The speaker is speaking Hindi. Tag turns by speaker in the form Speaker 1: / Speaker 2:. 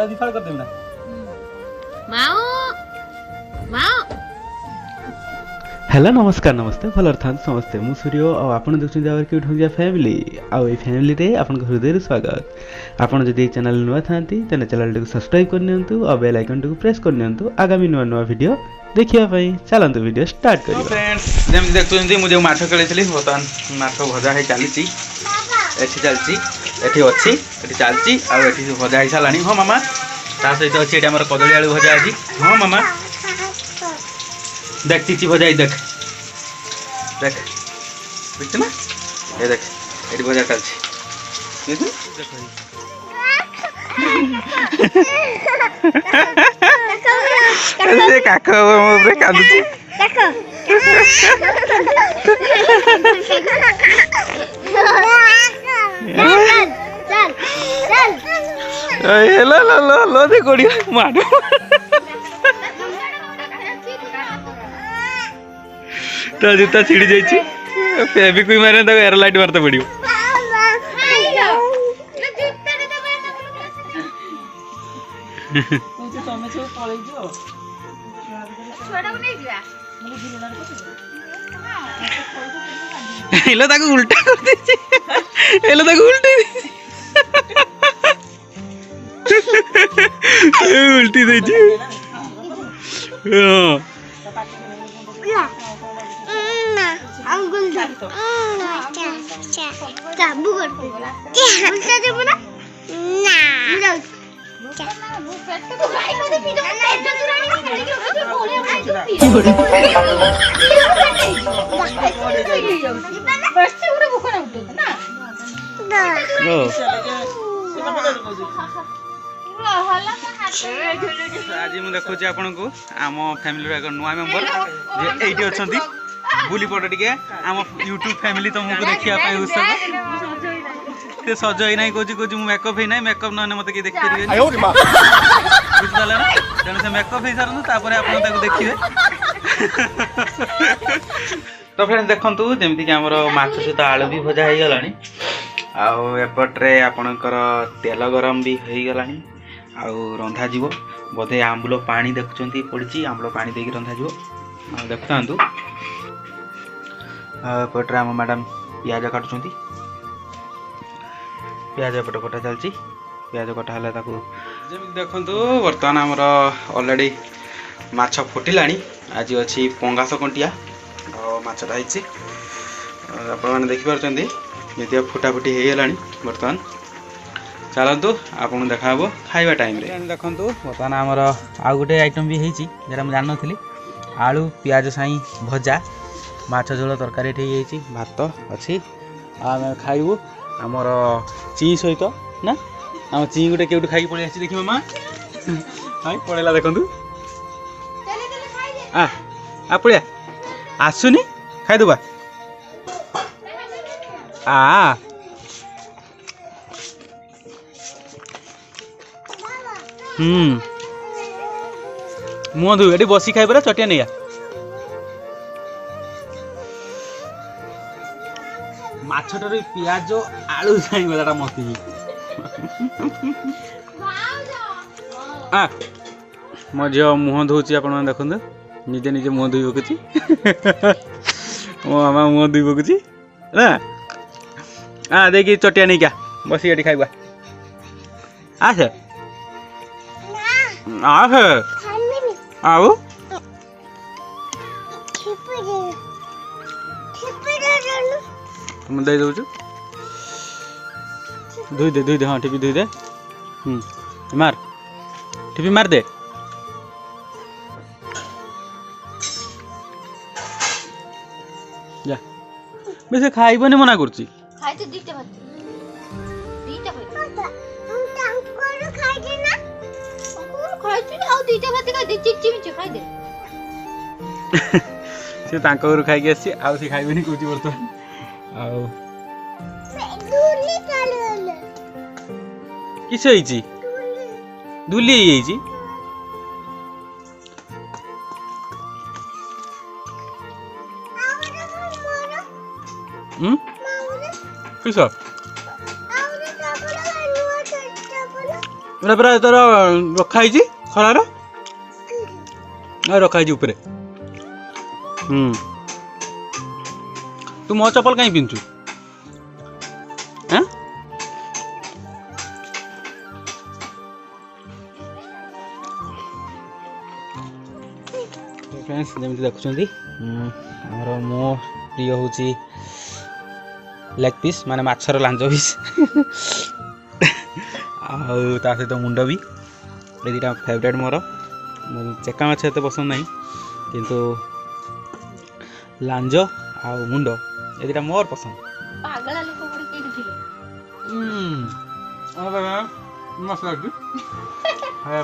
Speaker 1: फाड़ा दी फाड़ कर देना
Speaker 2: माओ माओ
Speaker 3: हेलो नमस्कार नमस्ते भल था समस्ते मु सूर्य और आपन देखुछन आवर क्यूट होगिया फैमिली आउ ए फैमिली रे आपन को हृदय स्वागत आपन जदि चैनल नुआ थांती तने चैनल को सब्सक्राइब कर नियंतु और बेल आइकन को प्रेस कर नियंतु आगामी नुआ नुआ वीडियो देखिया पई चलंतु वीडियो स्टार्ट करियो
Speaker 1: फ्रेंड्स जेम देखुछन मु जे माछ खेलेछली बर्तमान माछ भजा है चलीची एठी चलची एठी अछि एठी चलची आ एठी भजा है सालानी हो मामा ता सहित अछि एठी हमर कदली आलू भजा अछि हां मामा देख तीची भजा देख देख बुझते ना ये देख एठी भजा चलची देखो ऐसे काका मोरे कांदुची
Speaker 2: देखो चल चल
Speaker 1: ए ला ला ला ला दे कोड़ी मारो तो जूता छिड़ी जाई छी फेबी कोई मारे त एयर लाइट मारते पड़ियो
Speaker 4: तमे सब पळै जो
Speaker 2: छोड़ा को नहीं दिया
Speaker 1: एलो ताको उल्टा कर देछि एलो ताको उल्टी उल्टी देछि हां
Speaker 2: अंगुल चाबू करते उल्टा देबो ना ना वो पेट तो गाय को दे पी दो पेट तो रानी खेल के बोले पी बस उरे भूख ना उठो ना
Speaker 1: आज मु देखुची आपन को आम फैमिली रो एक नुआ मेंबर जे एठी अछंती बुली पड़ टिके आम यूट्यूब फैमिली तुमको देखिया पाए उत्सव ते सजई नाही कोची कोची मु मेकअप हे नाही मेकअप नने मते के देख परिबे आयो रे मां बुझला ना तेन से मेकअप हे सारनु तापरे आपन ताको देखिबे तो फ्रेंड्स देखंतु जेमति कि हमरो माछ सहित आलू भी भजा हे गलानी आउ एपटरे आपनकर तेल गरम भी हे गलानी आउ रंधा जीवो बोधे आंबुलो पानी देखुचंती पड़ची आंबुलो पानी देकी रंधा जीवो देखतांतु एपटरे हम मैडम प्याज काटुचंती प्याज एपटे कटा चलची प्याज कटा हला ताकू जेमि देखंतु वर्तमान हमर ऑलरेडी माछ फुटिलानी आज अछि पंगास कंटिया और माछटा हिची आपण माने देखि परचंदी जेतिया फुटा फुटी हे गेलानी वर्तमान चलतु आपन देखाबो खाइबा टाइम रे देखंतु वर्तमान हमर आ गुटे आइटम भी हेची जेरा हम जान नथली आलू प्याज साई भजा माछ झोल तरकारी ठे हेची भात अछि आ हम खाइबो हमर ची सहित ना हम ची गुटे केउट खाइ पळे आछि देखि मामा हाय पळेला देखंतु आ पळिया आसुनी खाइ दबा आ मुँह एटी बसी खाई परा चटिया नहीं माछटारे पियाज आलू खाई बेलाटा मस्ती मो झील मुह धोची आप देखते निजे निजे मुह धोई पकुची मो मामा मुह धोई पकुची ना हाँ देखिए चटिया नहीं क्या बस ये खाइबा आस आस आओ तुम दे दो धोई दे हाँ टिपी धोई दे मार टिपी मार दे जा बेसे खाइबनी मना करछि
Speaker 2: खाइ तो दीते भात दीते भात अंकुर खाइ दे ना अंकुर खाइ छी आ दीते भात खाइ दे चिची मिची खाइ दे
Speaker 1: से तांको घर खाइ के आसी आ से खाइबनी कोची बर्तमान आ
Speaker 2: दूली काले
Speaker 1: किस होईची दुली होईची किस ଏଇଟା ପୁରା ତୋର ରଖା ହେଇଛି ଖରାର ରଖା ହେଇଛି ଉପରେ। ତୁ ମୋ ଚପଲ କାହିଁ ପିନ୍ଧୁଛୁ? फ्रेंड्स जमी देखुं आमर मो प्रिय हूँ लेग पीस माने माछर लांज पीस ता सहित मुंड भी ये दुटा फेवरेट मोर। चेका माछ एत पसंद नहीं किंतु लांज आ मुंड ये दुटा मोर पसंद।
Speaker 2: पागला लोक गुडी केडी थिले
Speaker 1: मस्त लगे खाया